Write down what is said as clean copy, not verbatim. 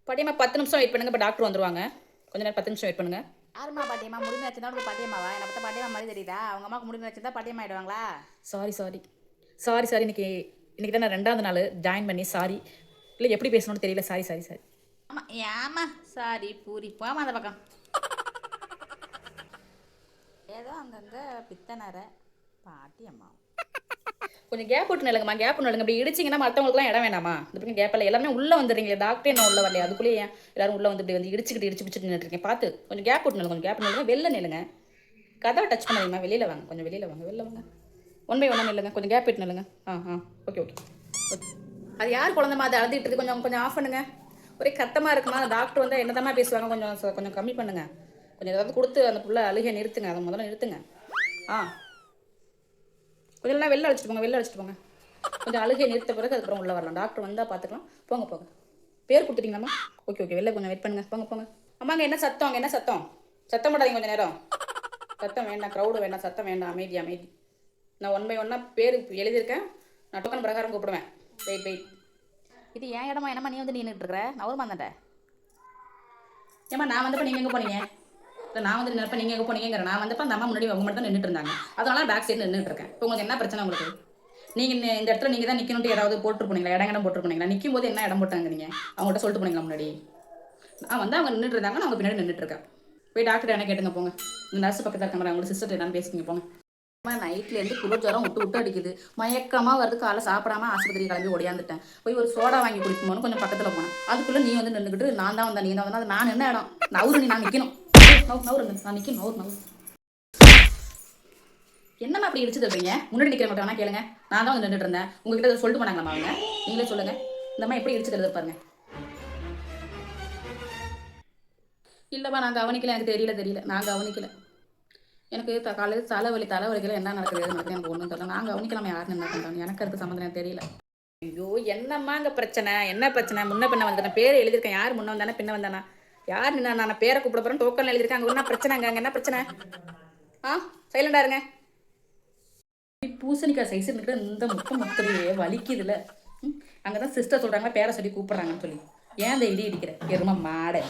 பாட்டியம்மா 10 நிமிஷம் வெயிட் பண்ணுங்க. இப்போ டாக்டர் வந்துருவாங்க. கொஞ்ச நேரம் 10 நிமிஷம் வெயிட் பண்ணுங்க. யாருமா பாட்டியம்மா முடிஞ்சு வச்சுருந்தா உனக்கு பாட்டியம்மாவா? என்னை பார்த்தா பாட்டியம்மா மாதிரி தெரியுதா? அவங்க அம்மாவுக்கு முடிஞ்சு வச்சுருந்தா பாட்டியம்மா ஆயிடுவாங்களா? சாரி இன்னைக்கு தான் நான் 2வது நாள் ஜாயின் பண்ணி சாரி. இல்லை எப்படி பேசணும்னு தெரியல. சாரி. ஆமாம் ஏமா சாரி பூரி போமா அந்த பக்கம். ஏதோ அங்கங்கே பித்தனற பாட்டியம்மா. கொஞ்சம் கேப் விட்டு நிலங்கம்மா, கேப் நிலங்க. இப்படி இடிச்சிங்கன்னா மற்றவங்களுக்குலாம் இடம் வேணாமா? இந்த பக்கம் கேப் இல்லை. எல்லாமே உள்ளே வந்துடுறீங்களே. டாக்டர் என்ன உள்ளே வரலையா? அதுக்குள்ளேயே ஏன் எல்லாரும் உள்ளே வந்து இப்படி வந்து இடிச்சு பிடிச்சிட்டு நின்றுருக்கேன். பார்த்து கொஞ்சம் கேப் விட்டு நிலங்க. கொஞ்சம் கேப் நிலங்க. வெளில நிலுங்க. கதவை டச் பண்ணாதீங்கம்மா. வெளியில் வாங்க. கொஞ்சம் வெளியில் வாங்க. 1 by 1 நில்லுங்க. கொஞ்சம் கேப் விட்டு நில்லுங்க. ஓகே. அது யார் குழந்தைமா அதை அழுதுட்டு இருக்கு? கொஞ்சம் ஆஃப் பண்ணுங்க. ஒரே கத்தமாக இருக்குமா? டாக்டர் வந்து என்னதாம்மா பேசுவாங்க? கொஞ்சம் கம்மி பண்ணுங்க. கொஞ்சம் ஏதாவது கொடுத்து அந்த புள்ள அழுகை நிறுத்துங்க. அதை முதல்ல நிறுத்துங்க. கொஞ்சம் எல்லாம் வெளில அழைச்சிட்டு போங்க. கொஞ்சம் அழுகை நிறுத்த பிறகு அதுக்கப்புறம் உள்ளே வரலாம். டாக்டர் வந்தால் பார்த்துக்கலாம். போங்க. பேர் கொடுத்துட்டீங்களாம்மா? ஓகே. வெளில கொஞ்சம் வெயிட் பண்ணுங்க. போங்க. அம்மாங்க என்ன சத்தம்? சத்தம் போடாதீங்க கொஞ்சம் நேரம். சத்தம் வேண்டாம். க்ரௌடு வேண்டாம். சத்தம் வேண்டாம். அமைதி. நான் 1 by 1 பேர் எழுதியிருக்கேன். நான் டோக்கன் பிரகாரம் கூப்பிடுவேன். வெயிட். இது ஏன் இடமா? என்னம்மா நீ வந்து நின்றுட்டு இருக்கிற? நான் ஒரு மாந்தாண்ட. ஏம்மா நான் வந்தப்போ நீங்கள் எங்கே போனீங்க? இல்லை நான் வந்து நினைப்பேன் நீங்கள் எங்கே போனீங்கிற. நான் வந்தப்போ அந்த அம்மா முன்னாடி அவங்க மட்டும் தான் நின்றுட்டு இருந்தாங்க. அதனால பேக் சைடு நின்றுட்டு இருக்கேன். இப்போ உங்களுக்கு என்ன பிரச்சனை? உங்களுக்கு நீங்கள் இந்த இடத்துல நீங்கள் தான் நிற்கணுன்ட்டு ஏதாவது போட்டு போனீங்களா? இடம் போட்டு போனீங்களா? நிற்கும் போது என்ன இடம் போட்டாங்க? நீங்கள் அவங்கள்ட்ட சொல்லிட்டு போனீங்களா முன்னாடி? வந்து அவங்க நின்றுட்டு இருந்தாங்க. நான் அவங்க பின்னாடி நின்றுட்டு இருக்கேன். போய் டாக்டர் என்ன கேட்டுங்க போங்க. இந்த நர்ஸ் பக்கத்தில் இருக்காங்க. அவங்களோட சிஸ்டர் என்னன்னு பேசிங்க போங்க. நைட்லேருந்து குளிர் ஜுரம் விட்டு அடிக்குது. மயக்கமாக வருது. காலை சாப்பிடாம ஆஸ்பத்திரி கிளம்பி ஓடியாந்துட்டேன். போய் ஒரு சோடா வாங்கி குடிக்கும்போது கொஞ்சம் பக்கத்தில் போனேன். அதுக்குள்ளே நீ வந்து நின்றுக்கிட்டு நான் தான் வந்தேன், நீ தான் வந்தா. அது நான் என்ன இடம்? நான் நிற்கணும். நான் நிற்கணும். என்னம்மா அப்படி இடிச்சு தருவீங்க? முன்னாடி நிற்கிற மட்டும் வேணா கேளுங்க. நான் தான் வந்து நின்றுட்டு இருந்தேன். உங்ககிட்ட சொல்லிட்டு போனாங்களாம்மா அவங்க? நீங்களே சொல்லுங்கள். இந்தம்மா எப்படி இடிச்சு தருது பாருங்க. இல்லைப்பா நான் கவனிக்கல. எனக்கு தெரியல. நான் கவனிக்கல. எனக்கு காலையில் தலைவலிக்கல. என்ன நடக்குது எனக்கு ஒன்றும் தெரியல. நான் கவனிக்கலாமா யாருன்னு என்ன பண்ணுறாங்க? எனக்கு அதுக்கு சம்மந்தம் எனக்கு தெரியல. ஐயோ என்னம்மா அங்கே பிரச்சனை? என்ன பிரச்சனை? முன்ன பின்ன வந்தேன். பேர் எழுதியிருக்கேன். யார் முன்ன வந்தானே பின்ன வந்தானா? யார் நின்னா? நான் பேரை கூப்பிட போகிறேன். டோக்கன் எழுதியிருக்கேன். அங்கே என்ன பிரச்சனை? அங்கே என்ன பிரச்சனை? சைலண்டாக இருங்க. பூசணிக்காய் சைஸ் இருந்துக்கிட்டு இந்த முத்திரையே வலிக்குதுல. அங்கே தான் சிஸ்டர் சொல்கிறாங்களா பேரை சொல்லி கூப்பிட்றாங்கன்னு சொல்லி. ஏன் இந்த இடி இடிக்கிற எருமை மாடை?